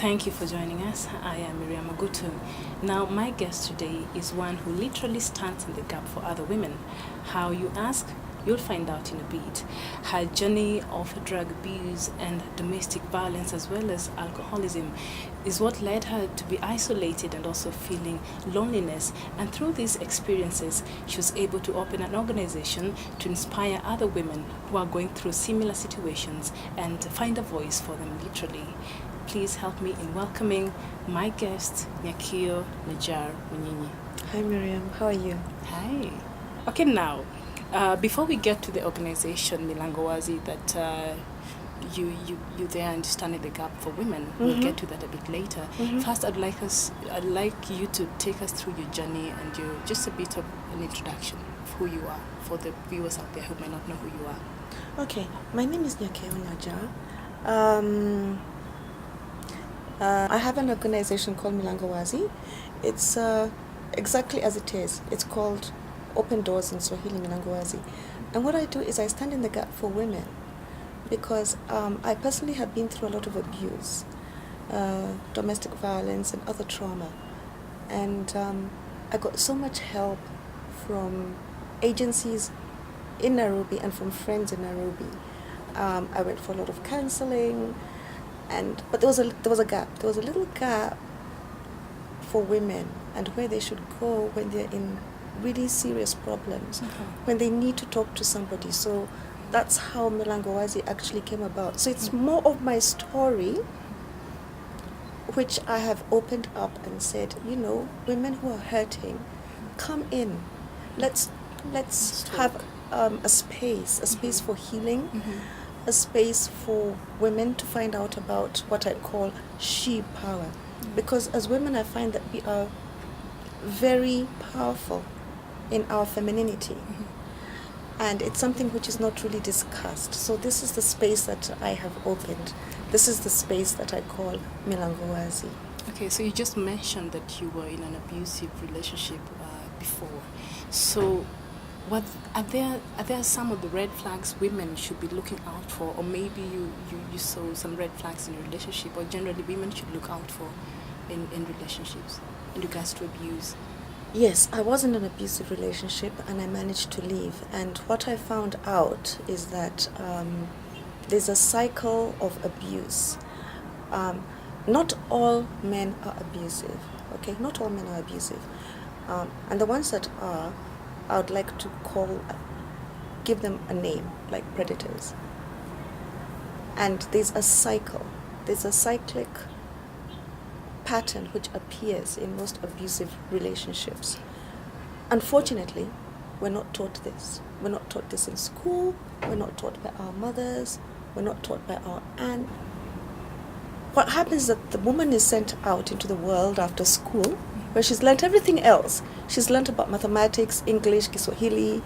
Thank you for joining us. I am Miryamme Ogutu. Now, my guest today is one who literally stands in the gap for other women. How, you ask? You'll find out in a bit. Her journey of drug abuse and domestic violence as well as alcoholism is what led her to be isolated and also feeling loneliness. And through these experiences, she was able to open an organization to inspire other women who are going through similar situations and find a voice for them literally. Please help me in welcoming my guest, Najar. Hi Miriam, how are you? Hi. Okay, now, before we get to the organization Milango Wazi that you there understanding the gap for women, we'll get to that a bit later. First, I'd like you to take us through your journey and just a bit of an introduction of who you are for the viewers out there who may not know who you are. Okay, my name is Najar. I have an organization called Milango Wazi. It's exactly as it is. It's called Open Doors in Swahili, Milango Wazi. And what I do is I stand in the gap for women because I personally have been through a lot of abuse, domestic violence and other trauma. And I got so much help from agencies in Nairobi and from friends in Nairobi. I went for a lot of counseling, but there was a gap. There was a little gap for women and where they should go when they're in really serious problems, when they need to talk to somebody. So that's how Milango Wazi actually came about. So it's more of my story, which I have opened up and said, women who are hurting, come in. Let's have a space for healing, a space for women to find out about what I call she power. Because as women, I find that we are very powerful in our femininity. And it's something which is not really discussed. So this is the space that I have opened. This is the space that I call Milango Wazi. Okay, so you just mentioned that you were in an abusive relationship before. So are there some of the red flags women should be looking out for, or maybe you saw some red flags in your relationship, or generally women should look out for in relationships in regards to abuse? Yes, I was in an abusive relationship and I managed to leave. And what I found out is that there's a cycle of abuse. Not all men are abusive, okay? Not all men are abusive. And the ones that are, I would like to give them a name, like predators. And there's a cycle. There's a cyclic pattern which appears in most abusive relationships. Unfortunately, we're not taught this. We're not taught this in school. We're not taught by our mothers. We're not taught by our aunt. What happens is that the woman is sent out into the world after school, where she's learnt everything else. She's learnt about mathematics, English, Kiswahili,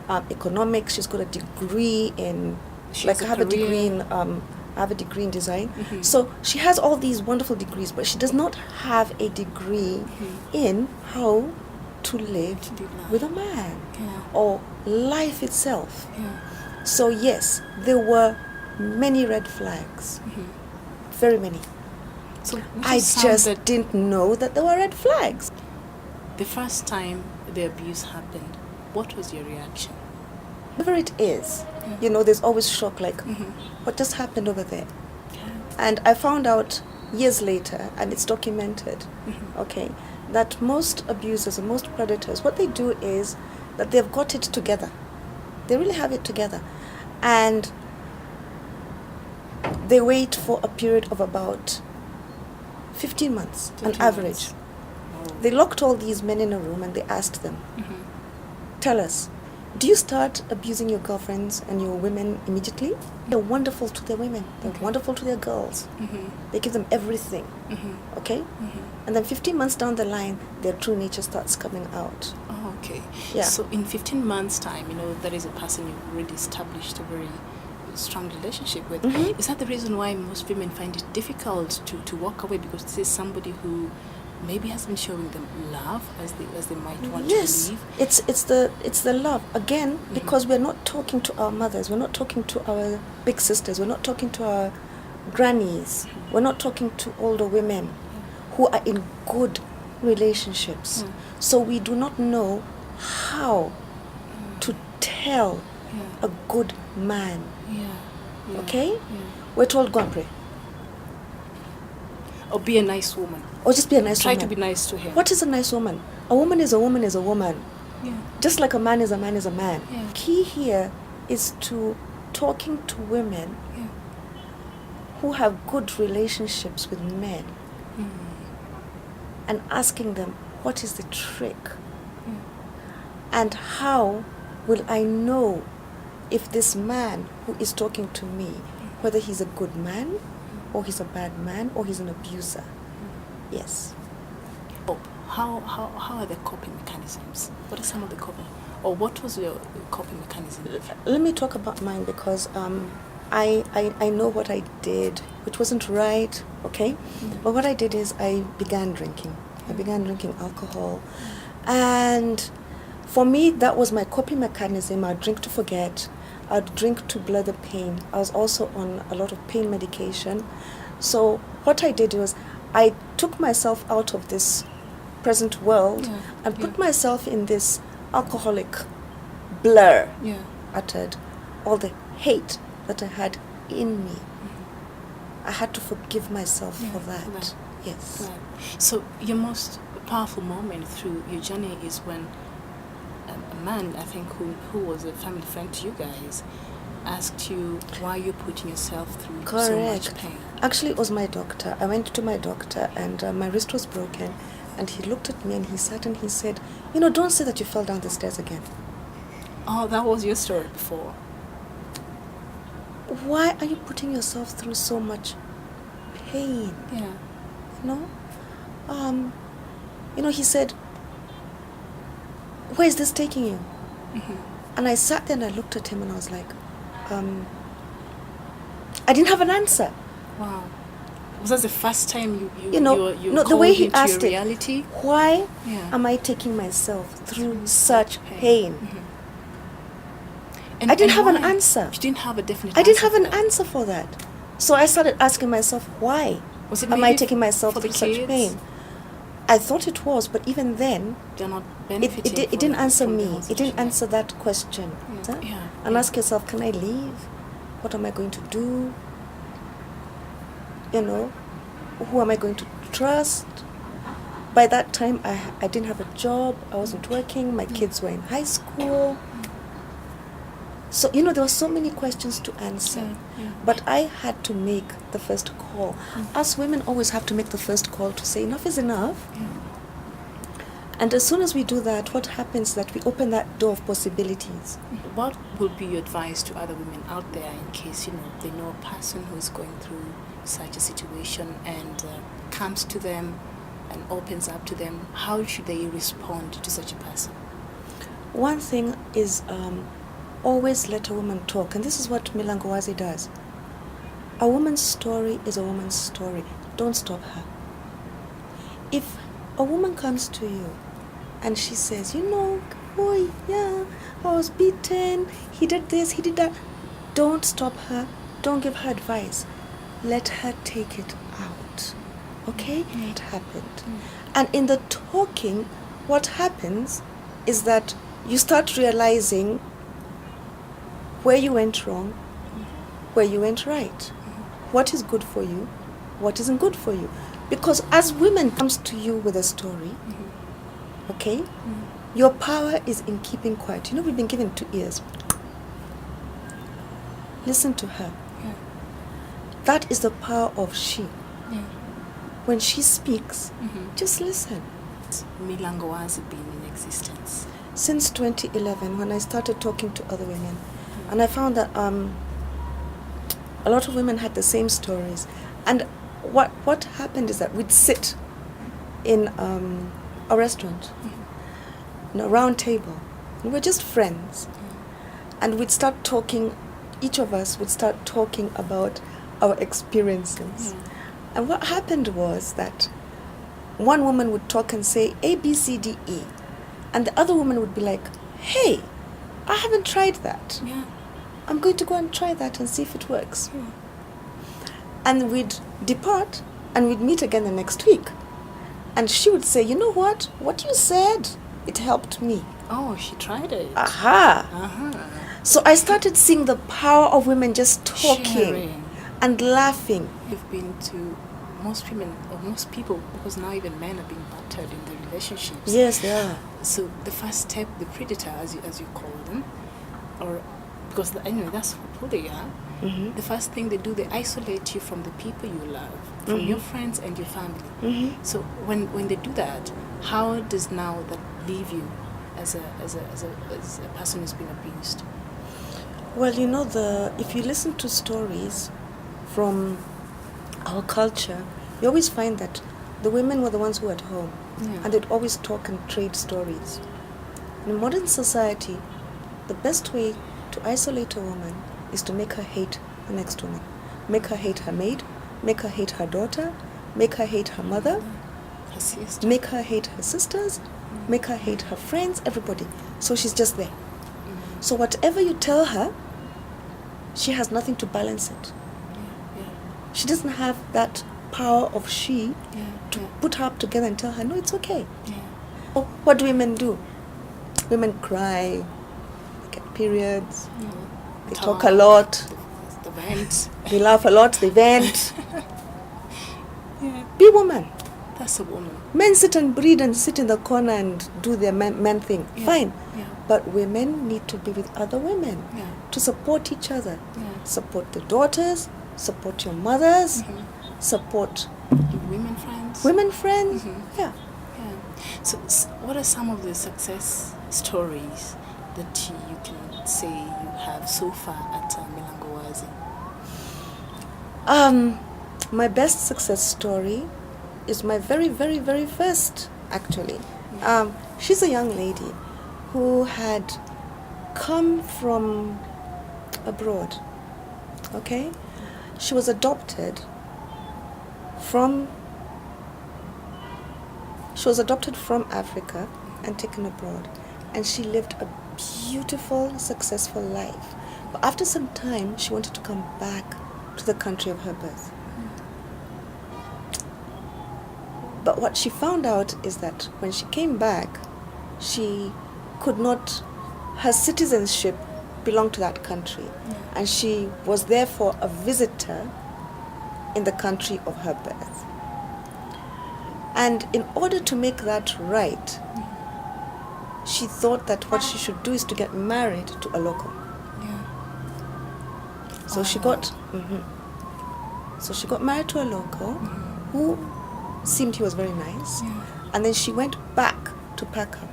economics. She's got a degree in, I have a degree in design. So she has all these wonderful degrees, but she does not have a degree in how to live with a man or life itself. So yes, there were many red flags, very many. So I just didn't know that there were red flags. The first time the abuse happened, what was your reaction? Whatever it is, there's always shock, like, what just happened over there? And I found out years later, and it's documented, okay, that most abusers and most predators, what they do is that they've got it together. They really have it together. And they wait for a period of about 15 months, on average. They locked all these men in a room and they asked them, tell us, do you start abusing your girlfriends and your women immediately? They're wonderful to their women. They're wonderful to their girls. They give them everything, okay? And then 15 months down the line, their true nature starts coming out. Oh, okay. Yeah. So in 15 months' time, there is a person you've already established a very strong relationship with. Is that the reason why most women find it difficult to walk away, because this is somebody who maybe has been showing them love as they might want to leave? Yes, it's the love again, because we're not talking to our mothers, we're not talking to our big sisters, we're not talking to our grannies. We're not talking to older women who are in good relationships. So we do not know how to tell a good man. Okay? We're told, go and pray. Or be a nice woman. Or just be a nice woman. Try to be nice to him. What is a nice woman? A woman is a woman is a woman. Just like a man is a man is a man. Key here is to talking to women who have good relationships with men and asking them, what is the trick? And how will I know if this man who is talking to me, whether he's a good man or he's a bad man or he's an abuser? Yes. How are the coping mechanisms? What are some of the coping? Or what was your coping mechanism? Let me talk about mine because I know what I did, which wasn't right, okay? But what I did is I began drinking. I began drinking alcohol. And for me, that was my coping mechanism. I'd drink to forget. I'd drink to blur the pain. I was also on a lot of pain medication. So what I did was I took myself out of this present world and put myself in this alcoholic blur. Uttered all the hate that I had in me. I had to forgive myself for that. Yes. Right. So your most powerful moment through your journey is when a man, I think, who was a family friend to you guys, asked you why you're putting yourself through so much pain. Actually, it was my doctor. I went to my doctor and my wrist was broken. And he looked at me and he sat and he said, don't say that you fell down the stairs again. Oh, that was your story before. Why are you putting yourself through so much pain? He said, where is this taking you? And I sat there and I looked at him and I was like, I didn't have an answer. Wow. Was that the first time you the way he asked reality? Why am I taking myself through such pain? I didn't have an answer. You didn't have a definite answer. I didn't have an answer for that. So I started asking myself, why am I taking myself through such pain? I thought it was, but even then, they're not benefiting. It didn't answer me. It didn't answer that question. And ask yourself, can I leave? What am I going to do? Who am I going to trust? By that time, I didn't have a job. I wasn't working. My kids were in high school. So, there were so many questions to answer. But I had to make the first call. Us women always have to make the first call to say, enough is enough. And as soon as we do that, what happens is that we open that door of possibilities. What would be your advice to other women out there in case, they know a person who is going through such a situation and comes to them and opens up to them? How should they respond to such a person? One thing is always let a woman talk. And this is what Milango Wazi does. A woman's story is a woman's story. Don't stop her. If a woman comes to you and she says, boy, I was beaten, he did this, he did that. Don't stop her. Don't give her advice. Let her take it out. Okay? It happened. And in the talking, what happens is that you start realizing where you went wrong, where you went right. What is good for you, what isn't good for you. Because as women comes to you with a story, okay, your power is in keeping quiet. We've been given 2 ears. Listen to her. That is the power of she. When she speaks, just listen. Milango Wazi been in existence? Since 2011, when I started talking to other women. And I found that a lot of women had the same stories. And what happened is that we'd sit in a restaurant, in a round table. And we're just friends. And we'd start talking, each of us would start talking about our experiences. And what happened was that one woman would talk and say A, B, C, D, E. And the other woman would be like, hey, I haven't tried that. I'm going to go and try that and see if it works. And we'd depart and we'd meet again the next week. And she would say, you know what you said, it helped me. Oh, she tried it. Aha. So I started seeing the power of women just talking Sharing. and laughing. You've been to most women or most people, because now even men are being battered in their relationships. Yes, they are. So the first step, the predator, as you call them, or because anyway, that's who they are. Mm-hmm. The first thing they do, they isolate you from the people you love, from Mm-hmm. your friends and your family. Mm-hmm. So when they do that, how does now that leave you as a person who's been abused? Well, you know, if you listen to stories from our culture, you always find that the women were the ones who were at home, Yeah. and they'd always talk and trade stories. In modern society, the best way to isolate a woman is to make her hate the next woman. Make her hate her maid, make her hate her daughter, make her hate her mother, Her sister. make her hate her sisters, make her hate her friends, everybody. So she's just there. So whatever you tell her, she has nothing to balance it. Yeah. She doesn't have that power of she Yeah. to put her up together and tell her, no, it's okay. Yeah. Oh, what do women do? Women cry, they get periods, Yeah. they talk a lot, The vent. they laugh a lot, they vent. Yeah. Be woman. That's a woman. Men sit and breed and sit in the corner and do their man thing. Yeah. Fine. Yeah. But women need to be with other women Yeah. to support each other. Yeah. Support the daughters, support your mothers, Mhm. support Your women friends. women friends. Mhm. Yeah. Yeah. So, what are some of the success stories that you can say you have so far at Milango Wazi? My best success story is my very, very, very first, actually. She's a young lady who had come from abroad, okay? She was adopted from Africa and taken abroad, and she lived a beautiful, successful life. But after some time, she wanted to come back to the country of her birth. But what she found out is that when she came back, she could not, her citizenship belonged to that country, and she was therefore a visitor in the country of her birth. And in order to make that right, she thought that what she should do is to get married to a local. Yeah. So she got married to a local who seemed he was very nice. Yeah. And then she went back to pack up.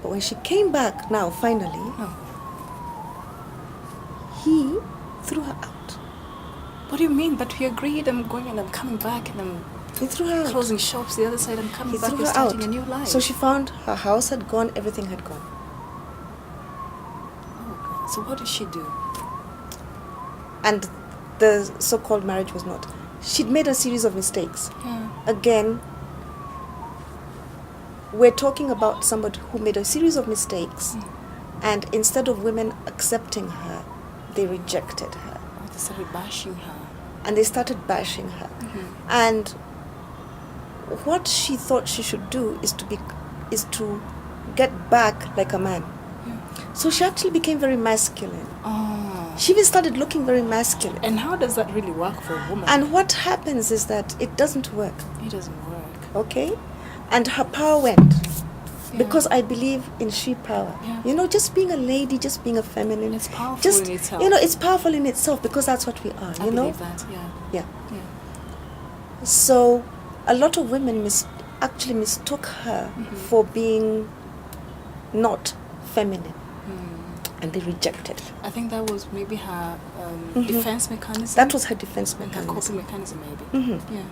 But when she came back now, finally, No. he threw her out. What do you mean? But we agreed. I'm going and I'm coming back and I'm He threw her out. closing shops the other side. I'm coming He back. threw We're her starting out. a new life. So she found her house had gone, everything had gone. Oh, so what did she do? And the so-called marriage was not. She'd made a series of mistakes. Yeah. Again, we're talking about somebody who made a series of mistakes, and instead of women accepting her, they rejected her. Oh, they started bashing her. And they started bashing her. And what she thought she should do is to get back like a man. So she actually became very masculine. Oh. She even started looking very masculine. And how does that really work for a woman? And what happens is that it doesn't work, It doesn't work. okay? And her power went. Yeah. Because I believe in she power. Yeah. You know, just being a lady, just being a feminine. It's powerful just, in itself. You know, it's powerful in itself because that's what we are, I you know? believe that, yeah. Yeah. Yeah. So a lot of women actually mistook her for being not feminine, and they rejected her. I think that was maybe her defense mechanism. That was her defense her mechanism. coping mechanism, maybe. Yeah.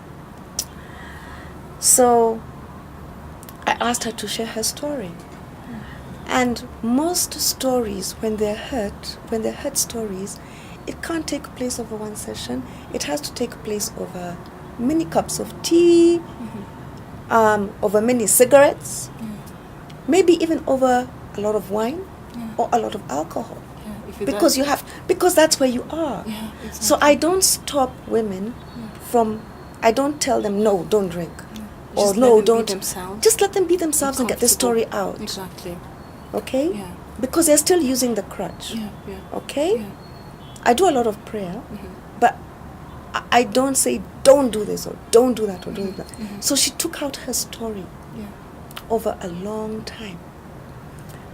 So I asked her to share her story. And most stories, when they're hurt stories, it can't take place over one session. It has to take place over many cups of tea, over many cigarettes, maybe even over a lot of wine or a lot of alcohol. Yeah. because because that's where you are. Yeah, exactly. So I don't stop women from. I don't tell them no, don't drink, or Just no, let them don't. be themselves. Just let them be themselves and get the story out. Exactly. Okay. Yeah. Because they're still using the crutch. Yeah. Yeah. Okay. Yeah. I do a lot of prayer, Mm-hmm. but I don't say don't do this or don't do that or don't do that. Mm-hmm. So she took out her story Yeah. over a long time,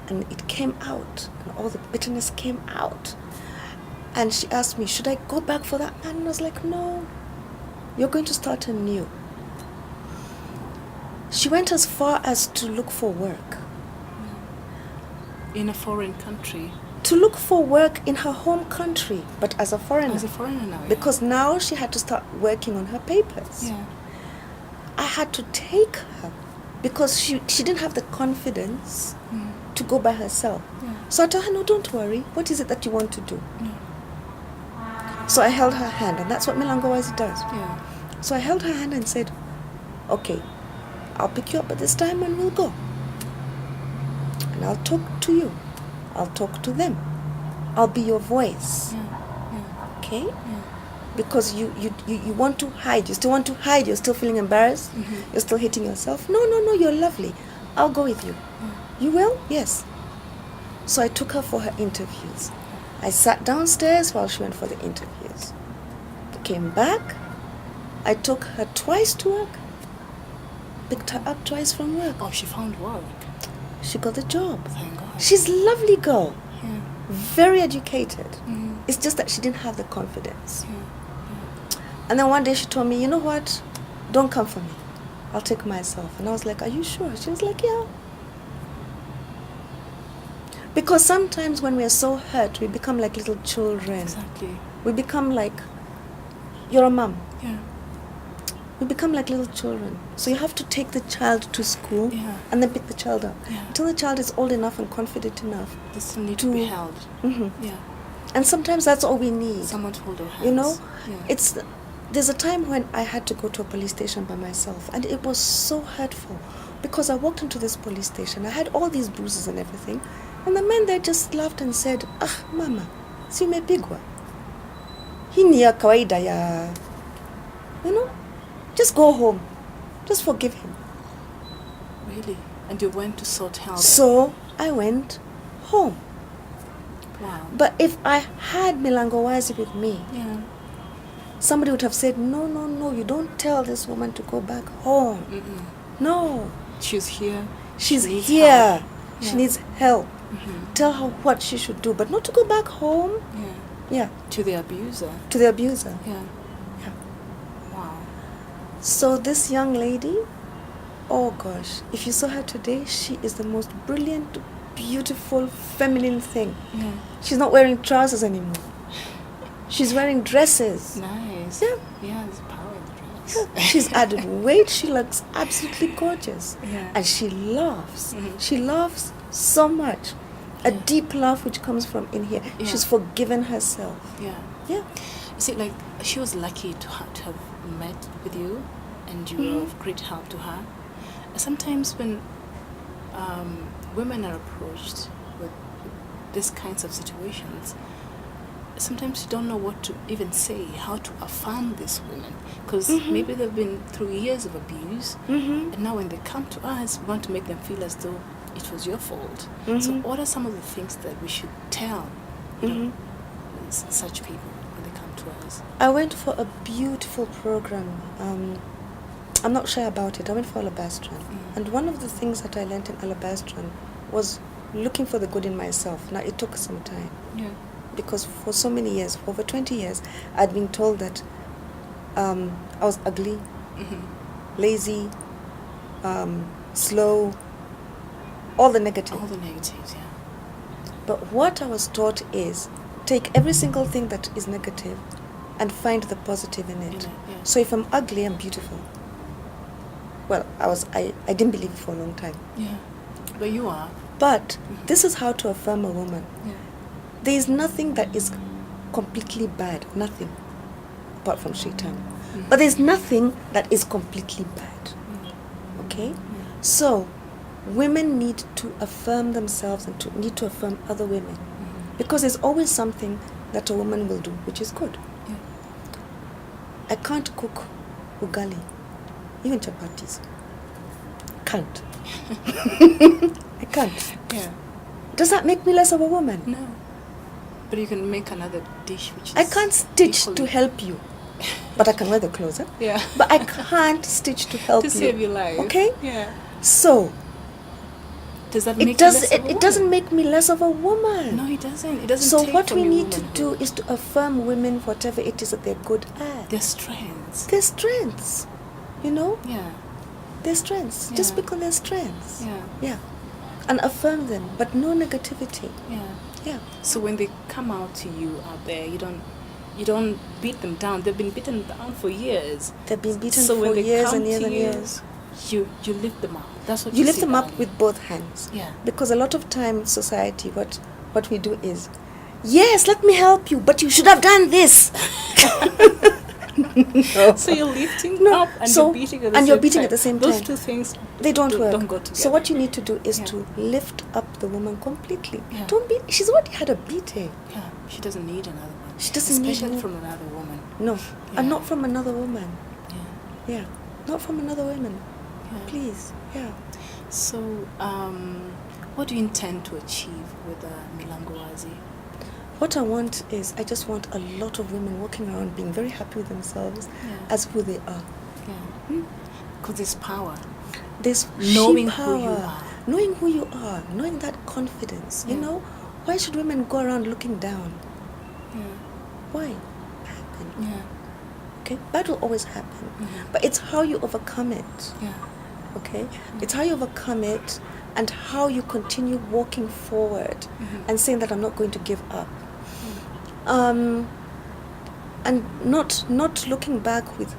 and it came out, and all the bitterness came out. And she asked me, should I go back for that man? And I was like, no, you're going to start anew. She went as far as to look for work. In a foreign country. To look for work in her home country, but as a foreigner. As a foreigner now. Yeah. Because now she had to start working on her papers. Yeah. I had to take her because she didn't have the confidence to go by herself. Yeah. So I told her, no, don't worry. What is it that you want to do? Yeah. So I held her hand, and that's what Milango Wazi does. Yeah. So I held her hand and said, okay, I'll pick you up at this time and we'll go. And I'll talk to you. I'll talk to them. I'll be your voice. Yeah. Yeah. Okay? Yeah. Because you want to hide. You still want to hide. You're still feeling embarrassed. Mm-hmm. You're still hating yourself. No, you're lovely. I'll go with you. Yeah. You will? Yes. So I took her for her interviews. I sat downstairs while she went for the interviews. Came back. I took her twice to work. Picked her up twice from work. Oh, she found work. She got the job. Thank God. She's a lovely girl. Yeah. Very educated. Mm-hmm. It's just that she didn't have the confidence. Yeah. And then one day she told me, you know what? Don't come for me. I'll take myself. And I was like, are you sure? She was like, yeah. Because sometimes when we are so hurt, we become like little children. Exactly. We become like, you're a mom. Yeah. We become like little children. So you have to take the child to school Yeah. and then pick the child up. Yeah. Until the child is old enough and confident enough. They still need to be held. Mm-hmm. Yeah. And sometimes that's all we need. Someone to hold our hands. You know, Yeah. there's a time when I had to go to a police station by myself, and it was so hurtful because I walked into this police station. I had all these bruises and everything, and the man there just laughed and said, "Ah, mama, si umepigwa. Hii ni ya kawaida ya, you know, just go home, just forgive him." Really? And you went to sort help? So I went home. Wow. But if I had Milango Wazi with me, Yeah. somebody would have said, no, you don't tell this woman to go back home. Mm-mm. No. She's here. She's She needs here. help. She Yeah. needs help. Mm-hmm. Tell her what she should do, but not to go back home. Yeah. Yeah, To the abuser. to the abuser. Yeah. Yeah. Wow. So this young lady, oh gosh, if you saw her today, she is the most brilliant, beautiful, feminine thing. Yeah. She's not wearing trousers anymore. She's wearing dresses. Nice. Yeah. Yeah, there's power in the dress. She's added weight. She looks absolutely gorgeous. Yeah. And she laughs. Mhm. She laughs so much. A Yeah. deep laugh which comes from in here. Yeah. She's forgiven herself. Yeah. Yeah. You see, like, she was lucky to have met with you, and you were of great help to her. Sometimes when women are approached with these kinds of situations, sometimes you don't know what to even say, how to affirm these women, because maybe they've been through years of abuse, Mm-hmm. and now when they come to us, we want to make them feel as though it was your fault. So Mhm. what are some of the things that we should tell such people when they come to us? I went for a beautiful program. I'm not shy about it. I went for Alabastron. And one of the things that I learned in Alabastron was looking for the good in myself. Now, it took some time. Yeah. Because for so many years, for over 20 years, I'd been told that I was ugly, lazy, slow, all the negative. All the negatives, yeah. But what I was taught is take every single thing that is negative and find the positive in it. Yeah. So if I'm ugly, I'm beautiful. Well, I didn't believe it for a long time. Yeah. But you are. But this is how to affirm a woman. Yeah. There is nothing that is completely bad. Nothing. Apart from shaitan. But there's nothing that is completely bad. Okay? So, women need to affirm themselves and need to affirm other women. Because there's always something that a woman will do, which is good. Yeah. I can't cook ugali, even chapatis. Can't. I can't. Yeah. Does that make me less of a woman? No. But you can make another dish which is I can't stitch equally- to help you, but I can wear the clothes. Yeah. But I can't stitch to help to you. save your life. Okay? Yeah. So Does that make it you less of a it woman? doesn't make me less of a woman. No, it doesn't. It doesn't. So take what from we your need to do womanhood. is to affirm women for whatever it is that they're good at. Their strengths. Their strengths. You know? Yeah. Their strengths. Just Yeah. because they're strengths. Yeah. Yeah. And affirm them, but no negativity. Yeah. Yeah. So when they come out to you out there, you don't beat them down. They've been beaten down for years. They've been beaten So when for they years come and years to and you, years. You lift them up. That's what You lift say them up value. with both hands. Yeah. Because a lot of time society, what we do is, yes, let me help you, but you should have done this. No. So you're lifting No, up and so- you're beating at the and same you're beating time. at the same Those time. two things They don't work. Don't go together. So what you need to do is Yeah. to lift up the woman completely. Yeah. Don't beat. She's already had a beating. Yeah, she doesn't need another one. She doesn't need Especially one. from another woman. No, Yeah. and not from another woman. Yeah. Yeah, not from another woman. Yeah. Please. Yeah. So, what do you intend to achieve with Milango Wazi? What I want is, I just want a lot of women walking around being very happy with themselves Yeah. as who they are. Yeah. Because there's power. There's Knowing sheer who you power, are. knowing who you are, knowing that confidence. You Yeah. know, why should women go around looking down? Yeah. Why? Happen. Yeah. Okay, bad will always happen, Mhm. but it's how you overcome it. Yeah. Okay, it's how you overcome it and how you continue walking forward Mhm. and saying that I'm not going to give up. And not looking back with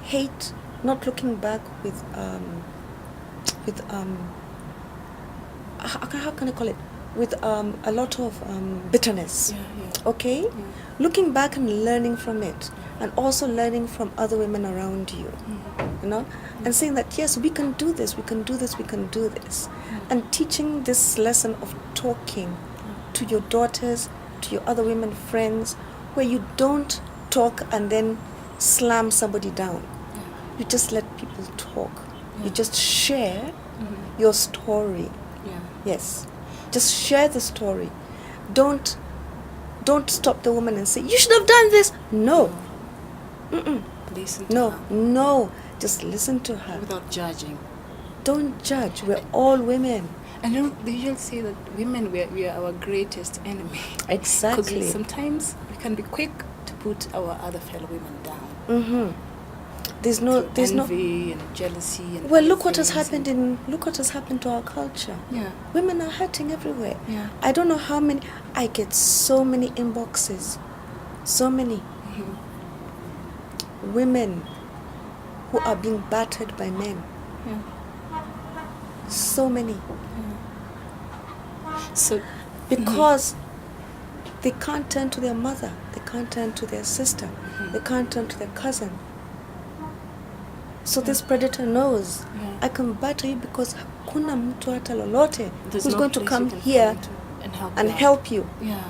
hate, not looking back with how can I call it, with a lot of bitterness. Yeah. Yeah. Okay, Yeah. looking back and learning from it, and also learning from other women around you. Mhm. You know, and saying that yes, we can do this, we can do this, we can do this, and teaching this lesson of talking to your daughters, to your other women friends, where you don't talk and then slam somebody down. Yeah. You just let people talk. Yeah. You just share Mhm. your story. Yeah. Yes, just share the story. Don't stop the woman and say you should have done this. No. Mm-mm. Listen to No, her no, just listen to her. without judging. Don't judge. We're all women. And they usually say that women, we are our greatest enemy. Exactly. Because sometimes we can be quick to put our other fellow women down. Mm-hmm. There's no. Through envy and jealousy and Well, other look what has things happened and- look what has happened to our culture. Yeah. Women are hurting everywhere. Yeah. I don't know how many. I get so many inboxes, so many Mhm. women who are being battered by men. Yeah. So many. So Because they can't turn to their mother, they can't turn to their sister, they can't turn to their cousin. So this predator knows, Yeah. I can batter you because hakuna mtu hata lolote there's who's no going to place come you can here fall into and help and you out. help you. Yeah.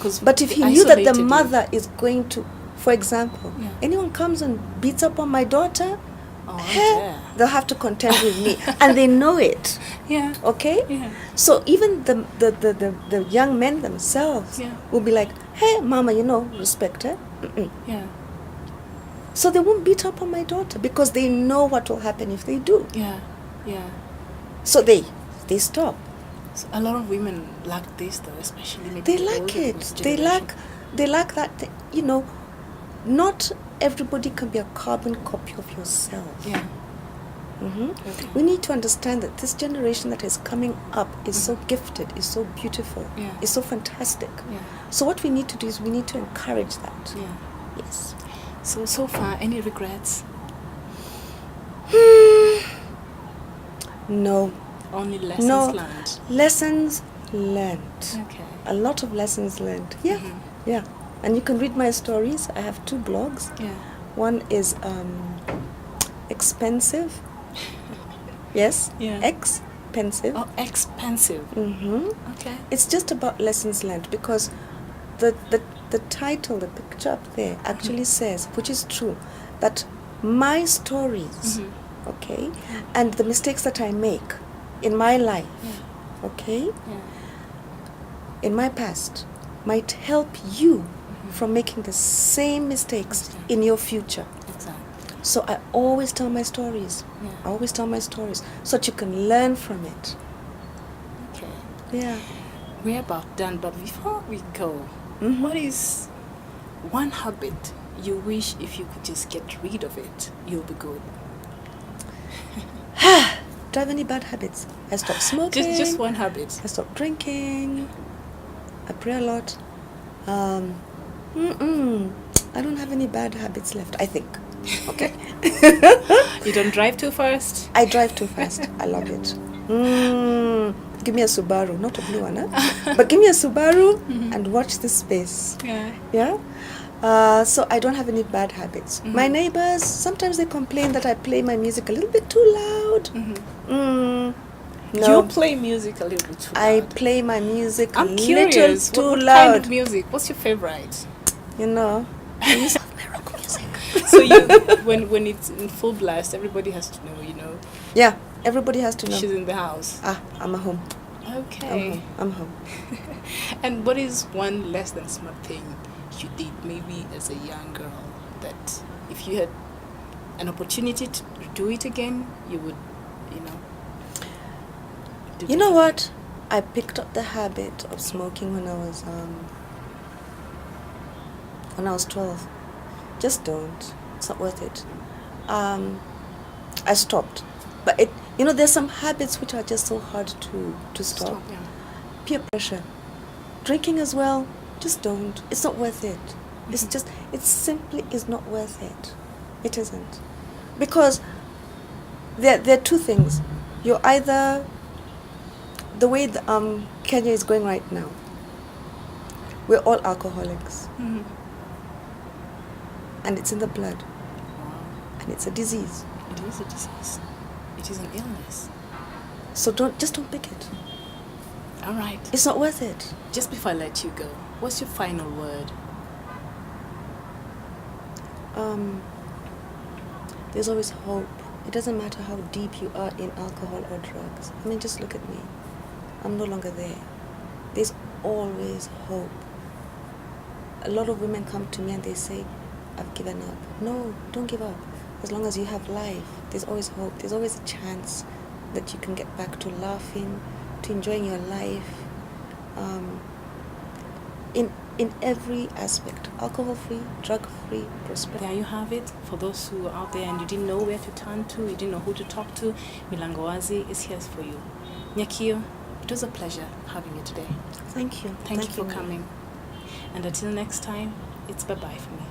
'Cause But if they he knew that the isolated you. mother is going to, for example, Yeah. anyone comes and beats up on my daughter, Oh, heh, they'll have to contend with me. And they know it, yeah. okay? Yeah. So even the young men themselves Yeah. will be like, hey, mama, respect her. Mm-mm. Yeah. So they won't beat up on my daughter because they know what will happen if they do. Yeah. Yeah. So they stop. So a lot of women lack this though, especially maybe They the lack older it. They generation. lack that. Not everybody can be a carbon copy of yourself. Yeah. Hmm. Okay. We need to understand that this generation that is coming up is so gifted, is so beautiful, Yeah. is so fantastic. Yeah. So what we need to do is we need to encourage that. Yeah. Yes. So far, any regrets? No. Only lessons No. learned. Lessons learned. Okay. A lot of lessons learned. Yeah. Mhm. Yeah. And you can read my stories. I have 2 blogs. Yeah. One is expensive. Yes. Yeah. Expensive. Oh, expensive. Mm-hmm. Okay. It's just about lessons learned because the title, the picture up there actually says, which is true, that my stories, okay, and the mistakes that I make in my life, okay, in my past, might help you from making the same mistakes in your future. Exactly. So I always tell my stories. I always tell my stories so that you can learn from it. Okay. Yeah. We're about done, but before we go, what is one habit you wish if you could just get rid of it, you'll be good? Do I have any bad habits? I stopped smoking. Just one habit. I stopped drinking. I pray a lot. I don't have any bad habits left, I think. Okay. You don't drive too fast? I drive too fast. I love it. Give me a Subaru, not a blue one, huh? But give me a Subaru and watch this space. Yeah? So I don't have any bad habits. My neighbors, sometimes they complain that I play my music a little bit too loud. No. You play music a little bit too loud. I play my music I'm a curious. little too what loud. kind of music? What's your favorite? You know, I used to have my rock music. So you, when it's in full blast, everybody has to know, you know. Yeah, everybody has to know. She's in the house. I'm at home. Okay. I'm home. And what is one less than smart thing you did maybe as a young girl that if you had an opportunity to do it again, you would, you know? You know what? I picked up the habit of smoking when I was 12. Just don't. It's not worth it. I stopped. But there's some habits which are just so hard to stop. Yeah. Peer pressure. Drinking as well, just don't. It's not worth it. It simply is not worth it. It isn't. Because there are two things. You're either, the way Kenya is going right now, we're all alcoholics. And it's in the blood. Wow. And it's a disease. It is a disease. It is an illness. So don't pick it. All right. It's not worth it. Just before I let you go, what's your final word? There's always hope. It doesn't matter how deep you are in alcohol or drugs. I mean, just look at me. I'm no longer there. There's always hope. A lot of women come to me and they say, I've given up. No, don't give up. As long as you have life, there's always hope. There's always a chance that you can get back to laughing, to enjoying your life, in every aspect. Alcohol-free, drug-free, prosperity. There you have it. For those who are out there and you didn't know where to turn to, you didn't know who to talk to, Milango Wazi is here for you. Nyakio, it was a pleasure having you today. Thank you. Thank you for coming. And until next time, it's bye-bye for me.